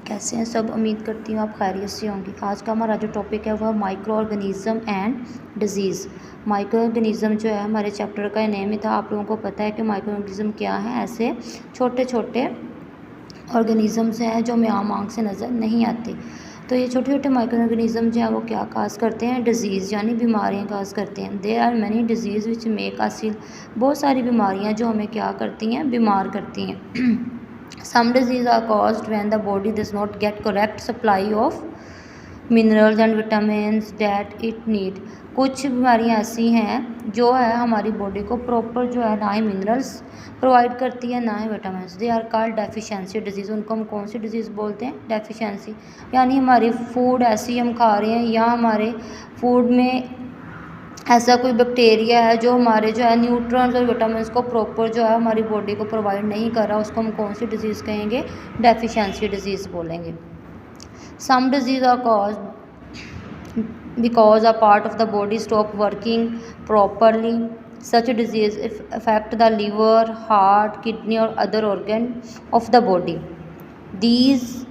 कैसे हैं सब। उम्मीद करती हूँ आप खैरियत से होंगे। आज का हमारा जो टॉपिक है वह micro organism and disease. Micro organism जो है हमारे चैप्टर का नेम ही था। आप लोगों को पता है कि माइक्रो ऑर्गेनिज़म क्या है। ऐसे छोटे छोटे ऑर्गेनिज़म्स हैं जो हमें आम आँख से नज़र नहीं आते। तो ये छोटे छोटे माइक्रो ऑर्गेनिज़म जो है वो क्या काज करते हैं, डिजीज़ यानी बीमारियाँ काज करते हैं। There are many diseases which make us ill. बहुत सारी बीमारियाँ जो हमें क्या करती हैं, बीमार करती हैं। Some diseases are caused when the body does not get correct supply of minerals and vitamins that it need। कुछ बीमारियाँ ऐसी हैं जो है हमारी बॉडी को प्रॉपर जो है ना ही मिनरल्स प्रोवाइड करती है ना ही vitamin. They are called deficiency diseases. उनको हम कौन सी डिजीज़ बोलते हैं? डेफिशिएंसी। यानी हमारी फूड ऐसी हम खा रहे हैं या हमारे फूड में ऐसा कोई बैक्टीरिया है जो हमारे जो है न्यूट्रॉन्स और विटामिन्स को प्रॉपर जो है हमारी बॉडी को प्रोवाइड नहीं कर रहा, उसको हम कौन सी डिजीज़ कहेंगे? डेफिशिएंसी डिजीज़ बोलेंगे। Some diseases are caused because a part of the body stop working properly. Such diseases affect the liver, heart, kidney और other organ of the body. These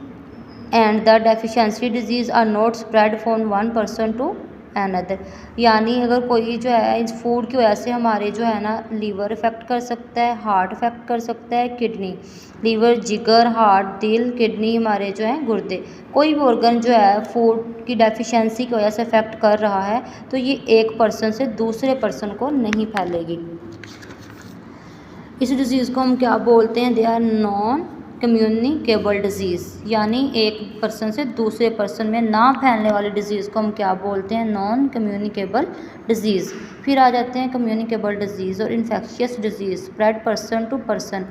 and the deficiency diseases are not spread from one person to another. यानी अगर कोई जो है इस food की वजह से हमारे जो है ना लीवर इफ़ेक्ट कर सकता है, हार्ट इफ़ेक्ट कर सकता है, किडनी, लीवर, जिगर, हार्ट, दिल, किडनी, हमारे जो है गुर्दे, कोई भी ऑर्गन जो है फूड की डेफिशिएंसी की वजह से इफ़ेक्ट कर रहा है तो ये एक पर्सन से दूसरे पर्सन को नहीं फैलेगी। इस डिज़ीज़ को हम क्या बोलते हैं? They are non communicable disease. यानी एक पर्सन से दूसरे पर्सन में ना फैलने वाली डिज़ीज़ को हम क्या बोलते हैं? Non communicable disease. फिर आ जाते हैं कम्युनिकेबल डिज़ीज़ और infectious disease. Spread person to person.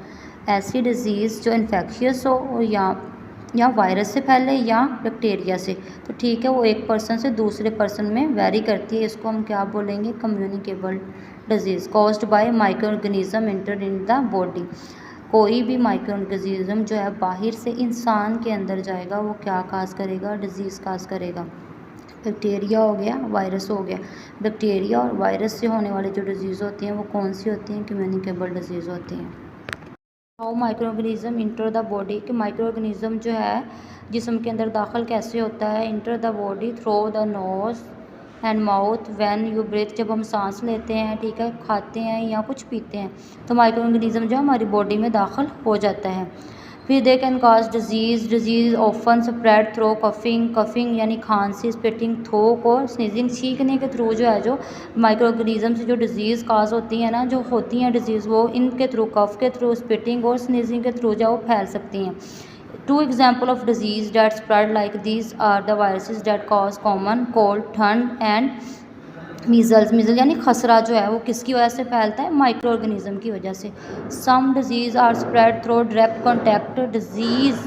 ऐसी डिज़ीज़ जो इन्फेक्शियस हो और या वायरस से फैले या बैक्टीरिया से, तो ठीक है, वो एक पर्सन से दूसरे पर्सन में वेरी करती है। इसको हम क्या बोलेंगे? Communicable disease. Caused by micro organism enter in the body. कोई भी माइक्रो ऑर्गेनिज्म जो है बाहर से इंसान के अंदर जाएगा वो क्या काज करेगा? डिजीज़ काज करेगा। बैक्टीरिया हो गया, वायरस हो गया। बैक्टीरिया और वायरस से होने वाली जो डिजीज़ होती हैं वो कौन सी होती हैं? कम्युनिकेबल डिजीज़ होती हैं। How micro organism enter the body. कि माइक्रो ऑर्गेनिज्म जो है जिस्म के अंदर दाखिल कैसे होता है? Enter the body through the nose and mouth when you breathe. जब हम सांस लेते हैं, ठीक है, खाते हैं या कुछ पीते हैं तो माइक्रो ऑर्गेनिज्म जो हमारी बॉडी में दाखिल हो जाता है। फिर they can cause disease often spread through coughing यानी खांसी, स्पिटिंग, थूक और स्नीजिंग, छींकने के थ्रू जो है जो माइक्रो ऑर्गेनिज्म से जो डिजीज़ काज होती है ना, जो होती हैं डिजीज़, वो इनके थ्रू, कफ के थ्रू, स्पिटिंग और स्नीजिंग के थ्रू जो वो फैल सकती हैं। Two examples of disease that spread like these are the viruses that cause common cold, ठंड and मीज़ल्स यानी खसरा जो है वो किसकी वजह से फैलता है? माइक्रो ऑर्गेनिज्म की वजह से। Some diseases are spread through direct contact. Diseases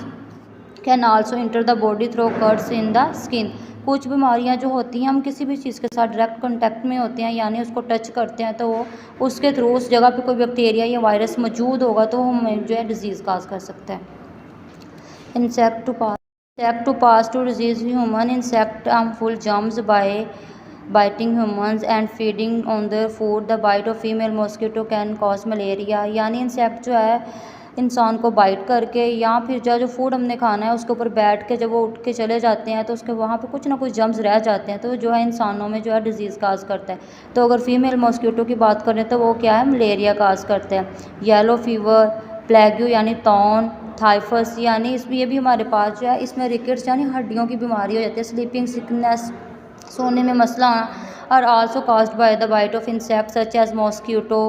can also enter the body through cuts in the skin. कुछ बीमारियां जो होती हैं हम किसी भी चीज़ के साथ डायरेक्ट कॉन्टैक्ट में होते हैं यानी उसको टच करते हैं तो वो उसके थ्रू उस जगह पे कोई बैक्टीरिया या वायरस मौजूद होगा तो हमें जो है डिजीज़ काज कर सकता है। Insect to pass to disease human। Insect harmful germs by biting humans and feeding on their food। The bite of female mosquito can cause malaria। यानी इंसेक्ट जो है इंसान को बाइट करके या फिर जो फूड हमने खाना है उसके ऊपर बैठ के जब वो उठ के चले जाते हैं तो उसके वहाँ पे कुछ ना कुछ जर्म्स रह जाते हैं तो जो है इंसानों में जो है डिजीज़ काज करता है। तो अगर फीमेल मॉस्किटो की बात करें तो वो क्या है? मलेरिया काज करता है। येलो फीवर, प्लेग्यू यानी तौन, थाइफस यानी इसमें ये भी हमारे पास जो है इसमें रिकेट्स यानी हड्डियों की बीमारी हो जाती है। स्लीपिंग सिकनेस, सोने में मसला आना, और also caused by the bite of insect such as mosquito,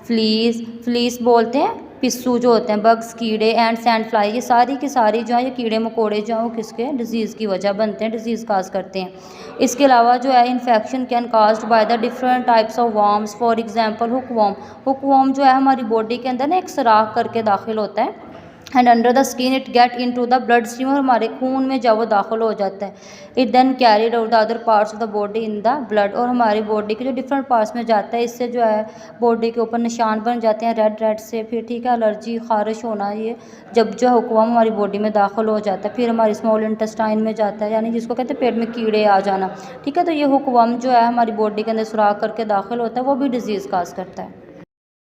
fleas बोलते हैं पिस्सू जो होते हैं, बग्स कीड़े, एंड सैंड फ्लाई, ये सारी की सारी जो है ये कीड़े मकोड़े जो हैं वो किसके? डिजीज़ की वजह बनते हैं, डिजीज़ काज करते हैं। इसके अलावा जो है infection can caused by the different types of worms. For example hookworm जो है हमारी बॉडी के अंदर ना एक सुराख करके दाखिल होता है and under the skin it get into the blood stream, और हमारे खून में जब वो दाखिल हो जाता है it then carried out the other parts of the body in the blood, और हमारी बॉडी के जो डिफरेंट पार्ट्स में जाता है इससे जो है बॉडी के ऊपर निशान बन जाते हैं रेड से। फिर ठीक है, एलर्जी, खारिश होना, ये जब जो है हुक्म हमारी बॉडी में दाखिल हो जाता है। फिर हमारी स्मॉल इंटेस्टाइन में जाता है यानी जिसको कहते हैं पेट में कीड़े आ जाना, ठीक है। तो ये हुक्म जो है हमारी बॉडी के अंदर सुराख करके दाखिल होता है वो भी डिजीज़ काज करता है।